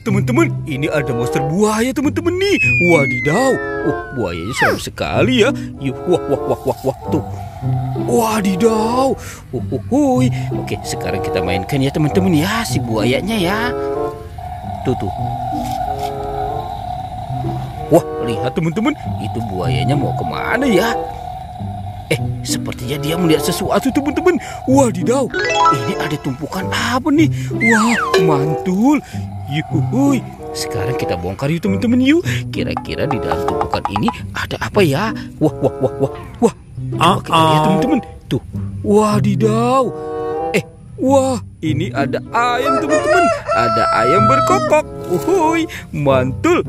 teman-teman, ini ada monster buaya teman-teman nih. Wadidaw. Buayanya serem sekali ya. Yuk, wah, tuh. Wadidaw. Oke, sekarang kita mainkan ya teman-teman ya si buayanya ya. Tuh. Wah, lihat teman-teman, itu buayanya mau kemana ya? Sepertinya dia melihat sesuatu teman-teman. Wadidaw, ini ada tumpukan apa nih? Wah, mantul. Yuhuy. Sekarang kita bongkar yuk teman-teman yuk. Kira-kira di dalam tumpukan ini ada apa ya? Wah. Coba kita lihat teman-teman. Tuh, wadidaw. Wah, ini ada ayam teman-teman. Ada ayam berkokok. Uhuy, mantul.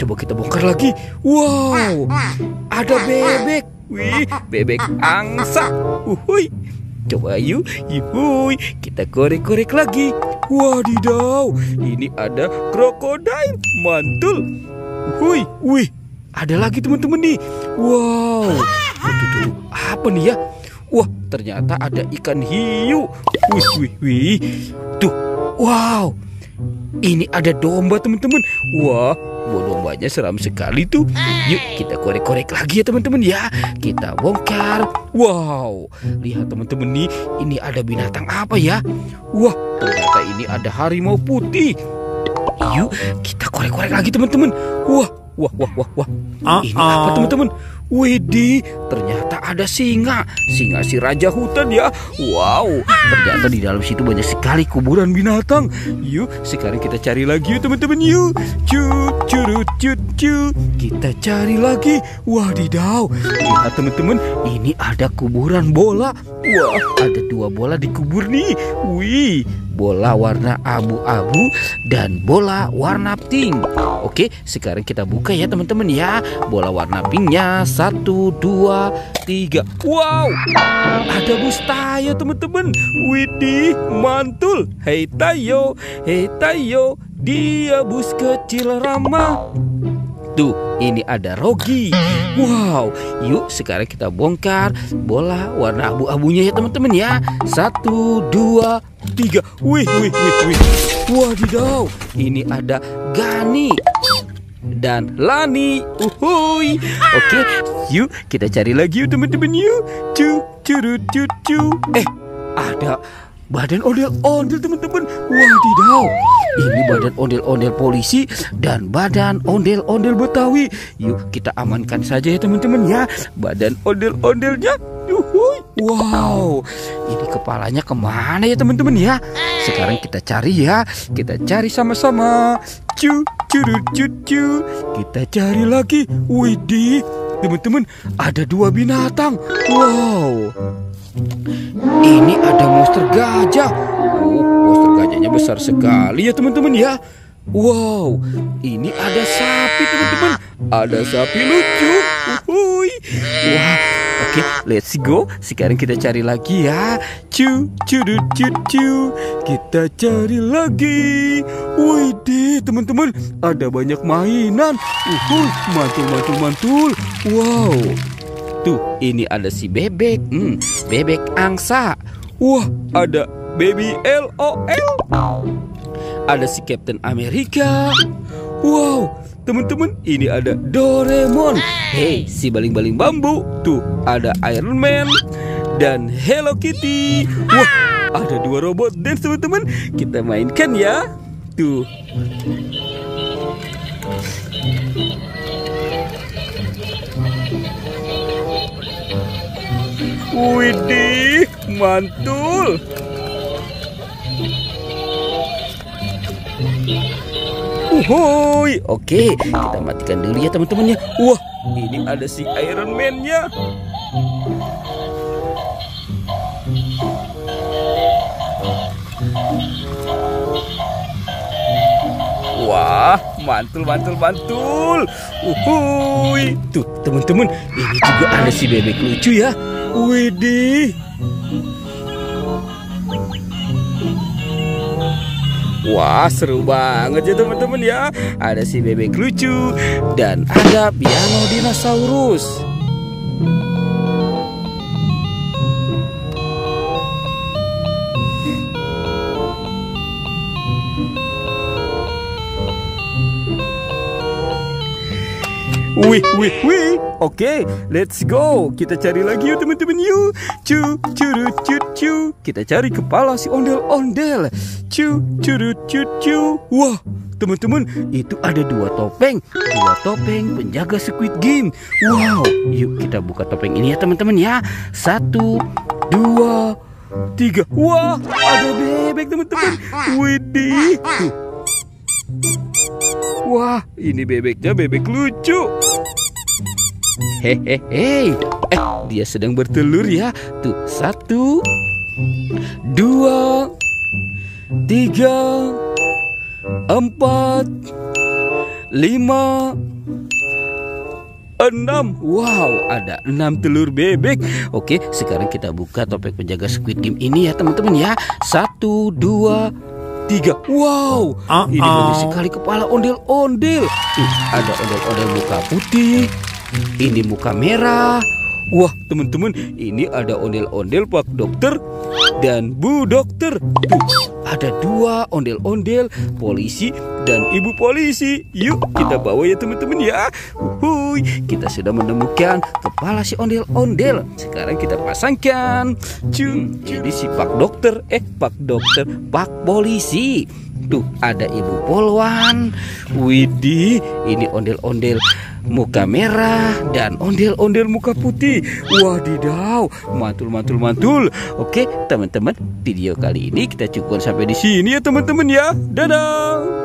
Coba kita bongkar lagi. Wow, ada bebek. Wih, bebek angsa. Uhuy. Coba yuk, yuhuy. Kita korek-korek lagi. Wadidaw, ini ada krokodil. Mantul. Uhuy, wih. Ada lagi teman-teman nih. Wow. Tuh. Apa nih ya? Wah, ternyata ada ikan hiu. Wih. Tuh, wow. Ini ada domba teman-teman. Wah, dombanya seram sekali tuh. Yuk kita korek-korek lagi ya teman-teman ya. Kita bongkar. Wow, lihat teman-teman nih. Ini ada binatang apa ya? Wah, ternyata ini ada harimau putih. Yuk kita korek-korek lagi teman-teman. Wah. Ini apa teman-teman? Widih, ternyata ada singa si raja hutan ya. Wow, ternyata di dalam situ banyak sekali kuburan binatang. Yuk, sekarang kita cari lagi yuk teman-teman yuk. Cut. Kita cari lagi. Wadidaw, lihat teman-teman, ini ada kuburan bola. Wah, ada 2 bola dikubur nih. Wih, bola warna abu-abu dan bola warna pink. Oke, sekarang kita buka ya teman-teman ya. Bola warna pinknya 1, 2, 3. Wow, ada bus Tayo teman-teman. Widih, mantul. Hei Tayo, dia bus kecil ramah. Tuh, ini ada Rogi. Wow, yuk sekarang kita bongkar bola warna abu-abunya ya teman-teman ya. 1, 2, 3. Wih. Wadidaw, ini ada Gani dan Lani. Uhuy. Oke, yuk kita cari lagi yuk teman-teman yuk. Cu. Ada badan ondel-ondel teman-teman. Wadidaw, ini badan ondel-ondel polisi dan badan ondel-ondel Betawi. Yuk kita amankan saja ya teman-teman ya badan ondel-ondelnya. Wow, ini kepalanya kemana ya teman-teman ya? Sekarang kita cari ya. Kita cari sama-sama. Cu. Kita cari lagi. Widih, teman-teman, ada 2 binatang. Wow, ini ada monster gajah. Monster gajahnya besar sekali ya teman-teman ya. Wow, ini ada sapi teman-teman. Ada sapi lucu. Wah, oke, let's go. Sekarang kita cari lagi ya. Cu. Kita cari lagi. Widih teman-teman, ada banyak mainan. Mantul. Wow. Tuh, ini ada si bebek. Bebek angsa. Wah, ada baby LOL. Ada si Captain Amerika. Wow, teman-teman, ini ada Doraemon. Hey, si baling-baling bambu. Tuh, ada Iron Man dan Hello Kitty. Wah, ada 2 robot dance teman-teman. Kita mainkan ya. Tuh. Widih, mantul. Oke, kita matikan dulu ya teman-teman ya. Wah, ini ada si Iron Man-nya. Wah, mantul. Tuh, teman-teman, ini juga ada si bebek lucu ya. Widih. Wah, seru banget ya teman-teman ya. Ada si bebek lucu dan ada piano dinosaurus. Wih, wih, wih. Oke, let's go. Kita cari lagi yuk teman-teman yuk. Cu, curut, cut, cu. Kita cari kepala si ondel-ondel. Cu, curut, cut, cu. Wah, teman-teman, itu ada dua topeng penjaga Squid Game. Wow, yuk kita buka topeng ini ya teman-teman ya. 1, 2, 3. Wah, ada bebek teman-teman. Widih. Wah, ini bebeknya bebek lucu. Hehehe. Dia sedang bertelur ya. Tuh, 1, 2, 3, 4, 5, 6. Wow, ada 6 telur bebek. Oke, sekarang kita buka topeng penjaga Squid Game ini ya teman-teman ya. 1, 2, 3. Wow, ini banyak sekali kepala ondel-ondel. Ada ondel-ondel muka putih, ini muka merah. Wah teman-teman, ini ada ondel-ondel Pak Dokter dan Bu Dokter. Tuh, ada 2 ondel-ondel polisi dan Ibu Polisi. Yuk kita bawa ya teman-teman ya. Kita sudah menemukan kepala si ondel-ondel. Sekarang kita pasangkan. Ini si Pak Dokter, Pak Polisi. Tuh ada Ibu Polwan. Widih, ini ondel-ondel muka merah dan ondel-ondel muka putih. Wadidaw, mantul. Oke teman-teman, video kali ini kita cukupkan sampai di sini ya teman-teman ya. Dadah.